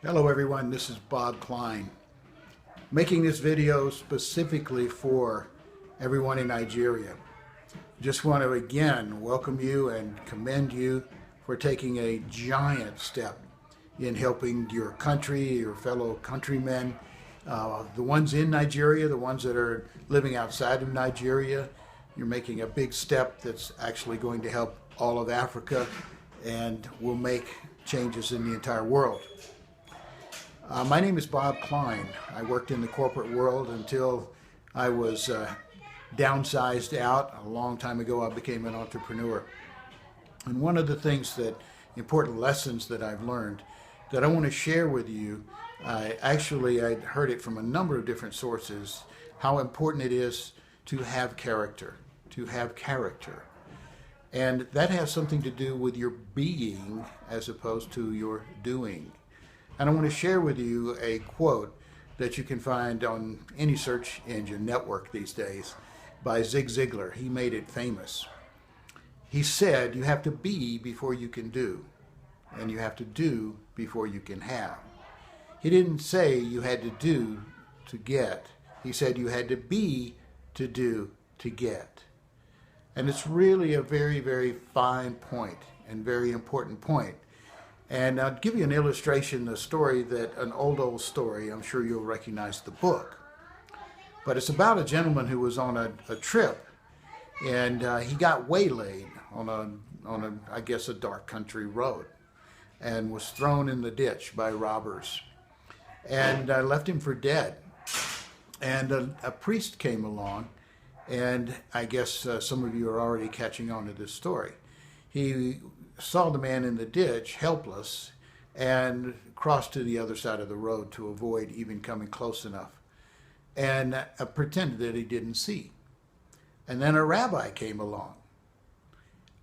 Hello everyone, this is Bob Klein, making this video specifically for everyone in Nigeria. Just want to again welcome you and commend you for taking a giant step in helping your country, your fellow countrymen, the ones in Nigeria, the ones that are living outside of Nigeria. You're making a big step that's actually going to help all of Africa and will make changes in the entire world. My name is Bob Klein. I worked in the corporate world until I was downsized out. A long time ago, I became an entrepreneur. And one of the important lessons that I've learned that I want to share with you, I'd heard it from a number of different sources, how important it is to have character, And that has something to do with your being as opposed to your doing. And I want to share with you a quote that you can find on any search engine network these days by Zig Ziglar. He made it famous. He said, "You have to be before you can do, and you have to do before you can have." He didn't say you had to do to get. He said you had to be to do to get. And it's really a very, very fine point and very important point. And I'll give you an illustration, an old story. I'm sure you'll recognize the book. But it's about a gentleman who was on a trip, and he got waylaid on a dark country road, and was thrown in the ditch by robbers, and left him for dead. And a priest came along, and I guess some of you are already catching on to this story. He saw the man in the ditch, helpless, and crossed to the other side of the road to avoid even coming close enough, and pretended that he didn't see. And then a rabbi came along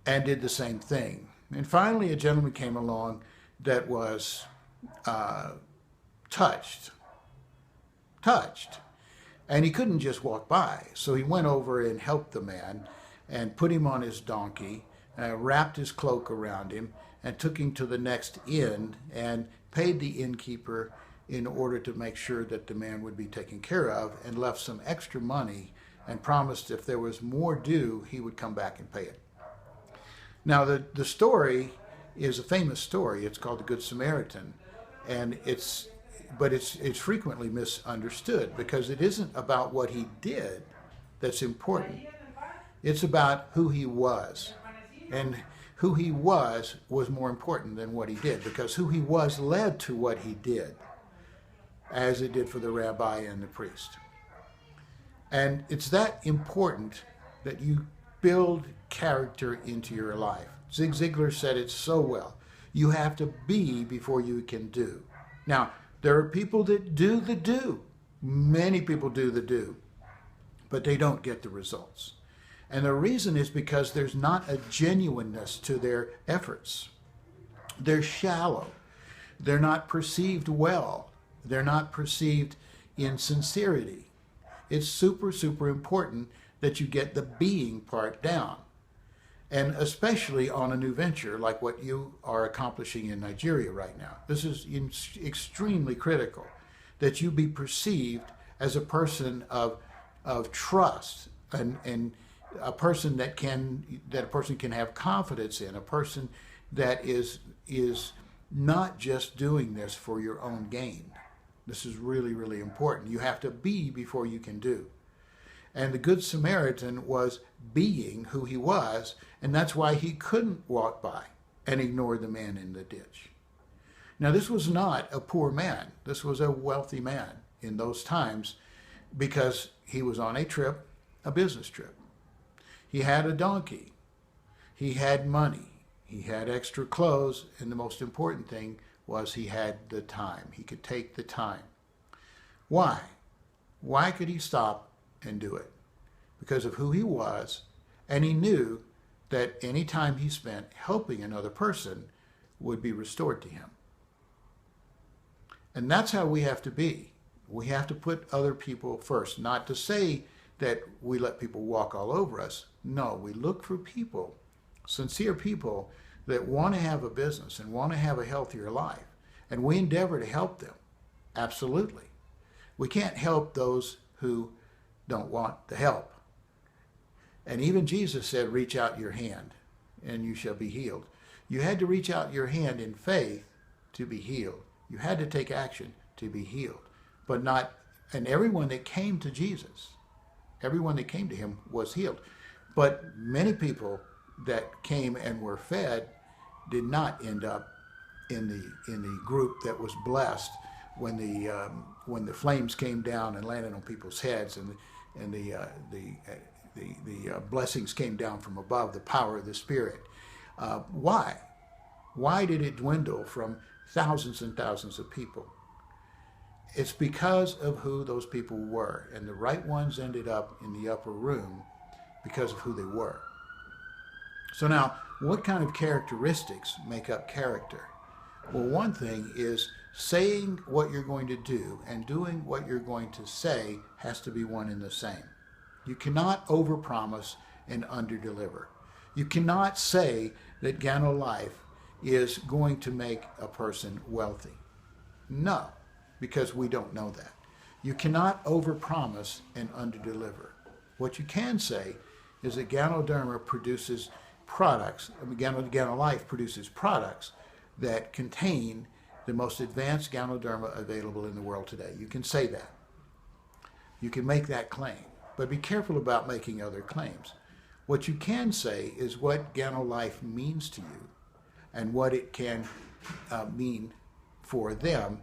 and did the same thing. And finally a gentleman came along that was touched. And he couldn't just walk by. So he went over and helped the man and put him on his donkey, wrapped his cloak around him, and took him to the next inn and paid the innkeeper in order to make sure that the man would be taken care of, and left some extra money and promised if there was more due, he would come back and pay it. Now the story is a famous story. It's called the Good Samaritan, and it's frequently misunderstood because it isn't about what he did that's important. It's about who he was. And who he was more important than what he did, because who he was led to what he did, as it did for the rabbi and the priest. And it's that important that you build character into your life. Zig Ziglar said it so well. You have to be before you can do. Now, there are people that do the do. Many people do the do, but they don't get the results. And the reason is because there's not a genuineness to their efforts. They're shallow. They're not perceived well. They're not perceived in sincerity. It's super, super important that you get the being part down. And especially on a new venture like what you are accomplishing in Nigeria right now. This is extremely critical, that you be perceived as a person of trust and a person that a person can have confidence in, a person that is not just doing this for your own gain. This is really, really important. You have to be before you can do. And the Good Samaritan was being who he was, and that's why he couldn't walk by and ignore the man in the ditch. Now, this was not a poor man. This was a wealthy man in those times, because he was on a trip, a business trip. He had a donkey. He had money. He had extra clothes. And the most important thing was he had the time. He could take the time. Why? Why could he stop and do it? Because of who he was. And he knew that any time he spent helping another person would be restored to him. And that's how we have to be. We have to put other people first. Not to say that we let people walk all over us. No, we look for people, sincere people, that want to have a business and want to have a healthier life And we endeavor to help them. Absolutely. We can't help those who don't want the help. And even Jesus said, reach out your hand and you shall be healed. You had to reach out your hand in faith to be healed. You had to take action to be healed. But not, and everyone that came to Jesus, everyone that came to him was healed. But many people that came and were fed did not end up in the group that was blessed when the flames came down and landed on people's heads, and the blessings came down from above, the power of the Spirit. Why? Why did it dwindle from thousands and thousands of people? It's because of who those people were, and the right ones ended up in the upper room because of who they were. So now, what kind of characteristics make up character? Well, one thing is saying what you're going to do and doing what you're going to say has to be one and the same. You cannot overpromise and underdeliver. You cannot say that GanoLife is going to make a person wealthy. No, because we don't know that. You cannot overpromise and underdeliver. What you can say is that GanoDerma produces products, GanoLife produces products that contain the most advanced GanoDerma available in the world today. You can say that. You can make that claim. But be careful about making other claims. What you can say is what GanoLife means to you and what it can mean for them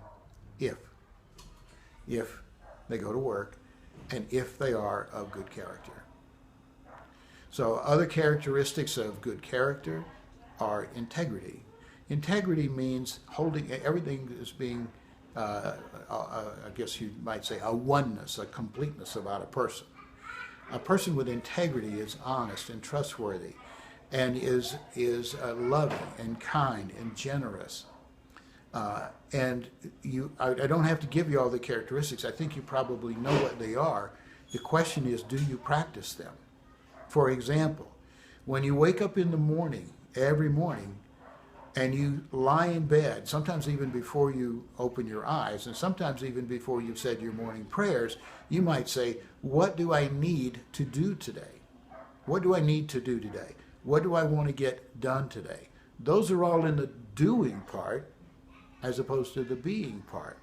if they go to work and if they are of good character. So other characteristics of good character are integrity. Integrity means holding everything as being, I guess you might say, a oneness, a completeness about a person. A person with integrity is honest and trustworthy and is loving and kind and generous. And I don't have to give you all the characteristics. I think you probably know what they are. The question is, do you practice them? For example, when you wake up in the morning, every morning, and you lie in bed, sometimes even before you open your eyes, and sometimes even before you've said your morning prayers, you might say, what do I need to do today? What do I need to do today? What do I want to get done today? Those are all in the doing part as opposed to the being part.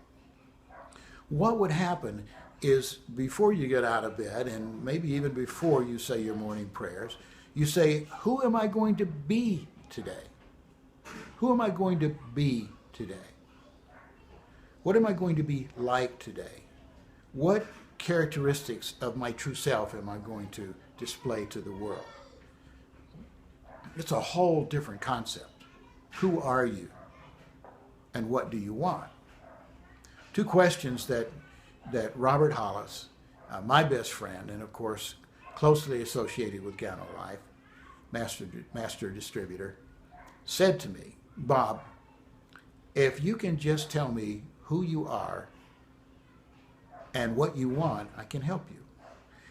What would happen is before you get out of bed, and maybe even before you say your morning prayers, you say, who am I going to be today? Who am I going to be today? What am I going to be like today? What characteristics of my true self am I going to display to the world? It's a whole different concept. Who are you? And what do you want? Two questions that Robert Hollis, my best friend, and of course closely associated with GanoLife, master distributor, said to me, Bob, if you can just tell me who you are and what you want, I can help you.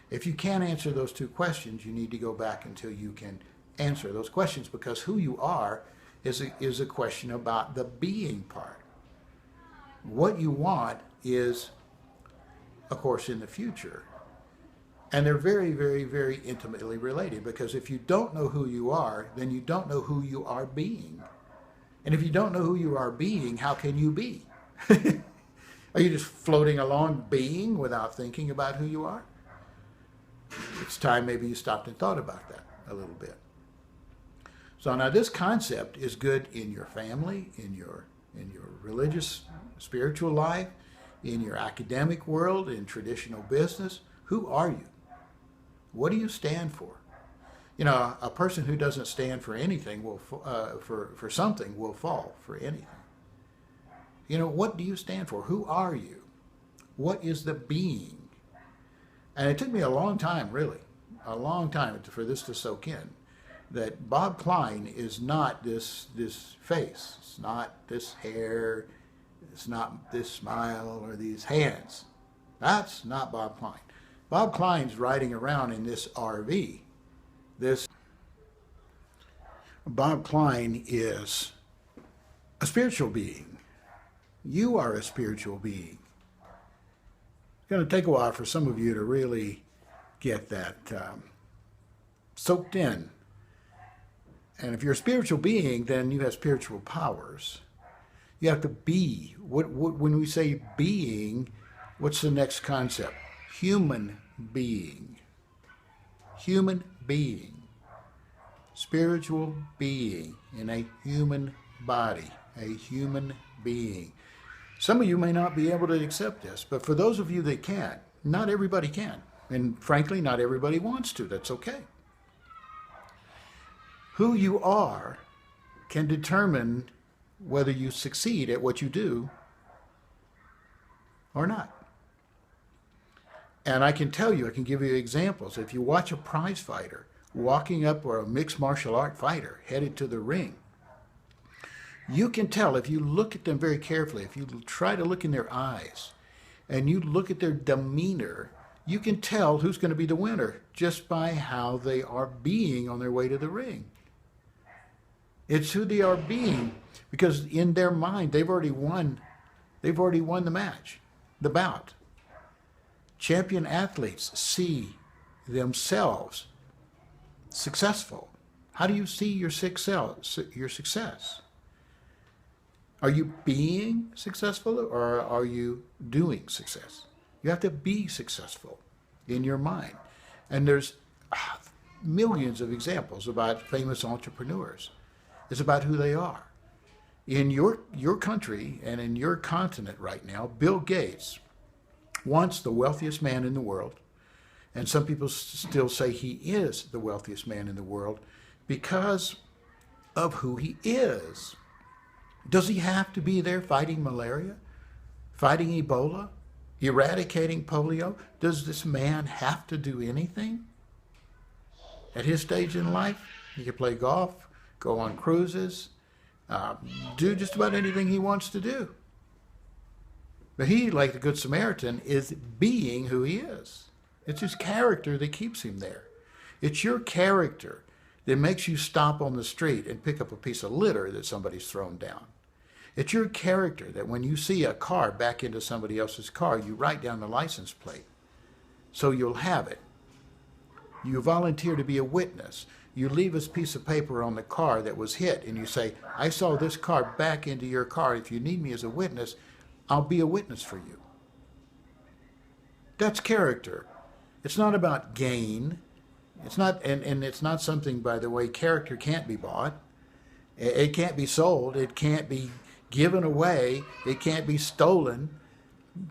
If you can't answer those two questions, you need to go back until you can answer those questions, because who you are is a question about the being part. What you want is, of course, in the future. And they're very, very, very intimately related, because if you don't know who you are, then you don't know who you are being. And if you don't know who you are being, how can you be? Are you just floating along being without thinking about who you are? It's time maybe you stopped and thought about that a little bit. So now this concept is good in your family, in your religious, spiritual life, in your academic world, in traditional business. Who are you? What do you stand for? You know, a person who doesn't stand for anything will for something will fall for anything. You know, what do you stand for? Who are you? What is the being? And it took me a long time, really, a long time for this to soak in, that Bob Klein is not this face. It's not this hair. It's not this smile or these hands. That's not Bob Klein. Bob Klein's riding around in this RV. Bob Klein is a spiritual being. You are a spiritual being. It's going to take a while for some of you to really get that soaked in. And if you're a spiritual being, then you have spiritual powers. You have to be. When we say being, what's the next concept? Human being. Human being. Spiritual being in a human body. A human being. Some of you may not be able to accept this, but for those of you that can, not everybody can. And frankly, not everybody wants to. That's okay. Who you are can determine whether you succeed at what you do or not. And I can tell you, I can give you examples. If you watch a prize fighter walking up, or a mixed martial art fighter headed to the ring, you can tell if you look at them very carefully, if you try to look in their eyes and you look at their demeanor, you can tell who's going to be the winner just by how they are being on their way to the ring. It's who they are being, because in their mind, they've already won the match, the bout. Champion athletes see themselves successful. How do you see your success? Are you being successful, or are you doing success? You have to be successful in your mind. And there's millions of examples about famous entrepreneurs. It's about who they are. In your country and in your continent right now, Bill Gates, once the wealthiest man in the world, and some people still say he is the wealthiest man in the world because of who he is. Does he have to be there fighting malaria, fighting Ebola, eradicating polio? Does this man have to do anything? At his stage in life, he can play golf, go on cruises, do just about anything he wants to do. But he, like the Good Samaritan, is being who he is. It's his character that keeps him there. It's your character that makes you stop on the street and pick up a piece of litter that somebody's thrown down. It's your character that when you see a car back into somebody else's car, you write down the license plate so you'll have it. You volunteer to be a witness. You leave a piece of paper on the car that was hit and you say, I saw this car back into your car. If you need me as a witness, I'll be a witness for you. That's character. It's not about gain. It's not, and it's not something, by the way, character can't be bought. It can't be sold. It can't be given away. It can't be stolen.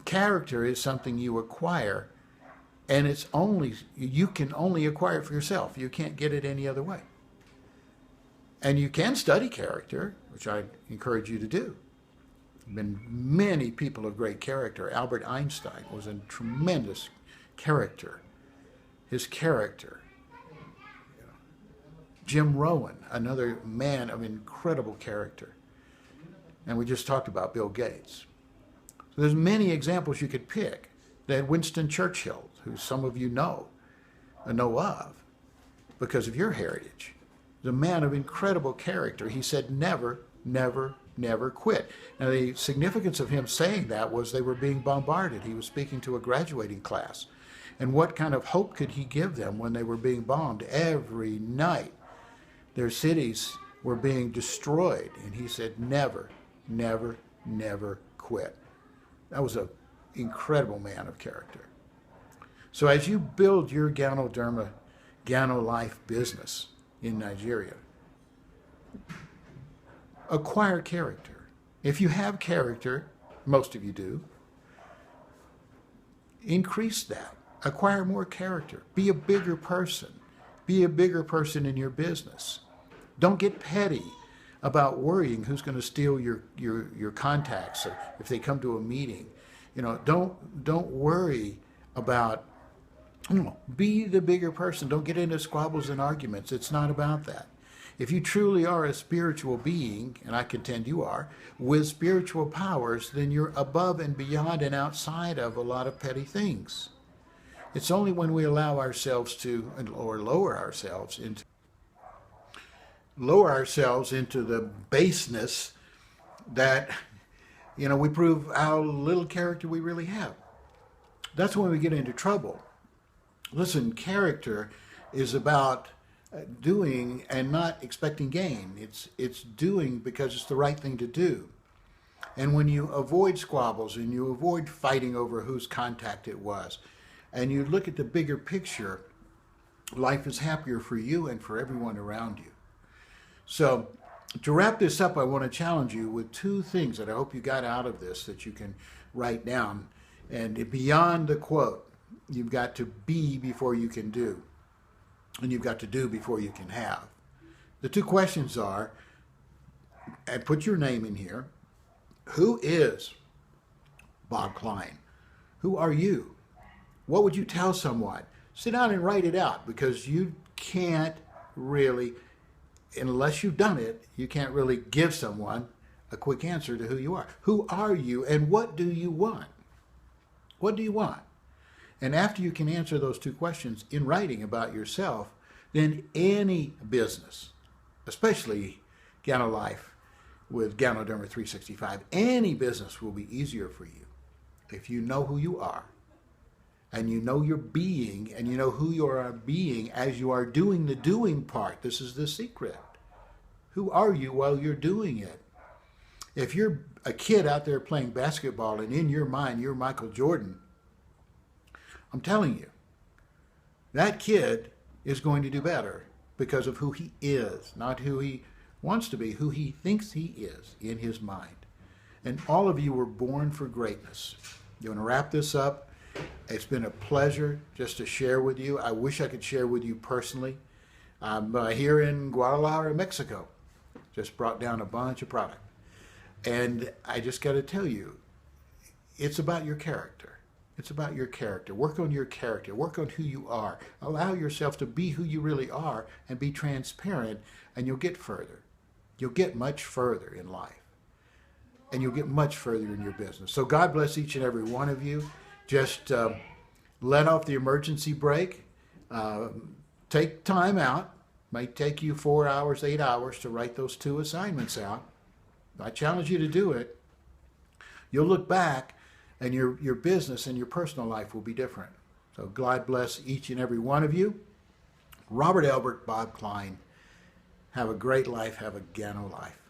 Character is something you acquire, and you can only acquire it for yourself. You can't get it any other way. And you can study character, which I encourage you to do. There have been many people of great character. Albert Einstein was a tremendous character. His character. Jim Rowan, another man of incredible character. And we just talked about Bill Gates. So there's many examples you could pick. That Winston Churchill, who some of you know of because of your heritage, is a man of incredible character. He said, never, never, never quit. Now, the significance of him saying that was they were being bombarded. He was speaking to a graduating class. And what kind of hope could he give them when they were being bombed every night? Their cities were being destroyed. And he said, never, never, never quit. That was an incredible man of character. So as you build your GanoLife business in Nigeria, acquire character. If you have character, most of you do, increase that. Acquire more character. Be a bigger person. Be a bigger person in your business. Don't get petty about worrying who's going to steal your contacts or if they come to a meeting. Don't worry about, be the bigger person. Don't get into squabbles and arguments. It's not about that. If you truly are a spiritual being, and I contend you are, with spiritual powers, then you're above and beyond and outside of a lot of petty things. It's only when we allow ourselves to, or lower ourselves into the baseness that we prove how little character we really have. That's when we get into trouble. Listen, character is about doing and not expecting gain. It's doing because it's the right thing to do. And when you avoid squabbles and you avoid fighting over whose contact it was, and you look at the bigger picture, life is happier for you and for everyone around you. So to wrap this up, I want to challenge you with two things that I hope you got out of this that you can write down. And beyond the quote, you've got to be before you can do. And you've got to do before you can have. The two questions are, and put your name in here, who is Bob Klein? Who are you? What would you tell someone? Sit down and write it out, because you can't really, unless you've done it, you can't really give someone a quick answer to who you are. Who are you and what do you want? What do you want? And after you can answer those two questions in writing about yourself, then any business, especially GanoLife with Ganoderma 365, any business will be easier for you if you know who you are and you know your being and you know who you are being as you are doing the doing part. This is the secret. Who are you while you're doing it? If you're a kid out there playing basketball and in your mind you're Michael Jordan, I'm telling you, that kid is going to do better because of who he is, not who he wants to be, who he thinks he is in his mind. And all of you were born for greatness. You want to wrap this up? It's been a pleasure just to share with you. I wish I could share with you personally. I'm here in Guadalajara, Mexico. Just brought down a bunch of product. And I just got to tell you, it's about your character. It's about your character. Work on your character. Work on who you are. Allow yourself to be who you really are and be transparent, and you'll get further. You'll get much further in life, and you'll get much further in your business. So God bless each and every one of you. Just let off the emergency brake. Take time out. Might take you 4 hours, 8 hours to write those 2 assignments out. I challenge you to do it. You'll look back, and your business and your personal life will be different. So God bless each and every one of you. Robert Elbert, Bob Klein. Have a great life. Have a Gano life.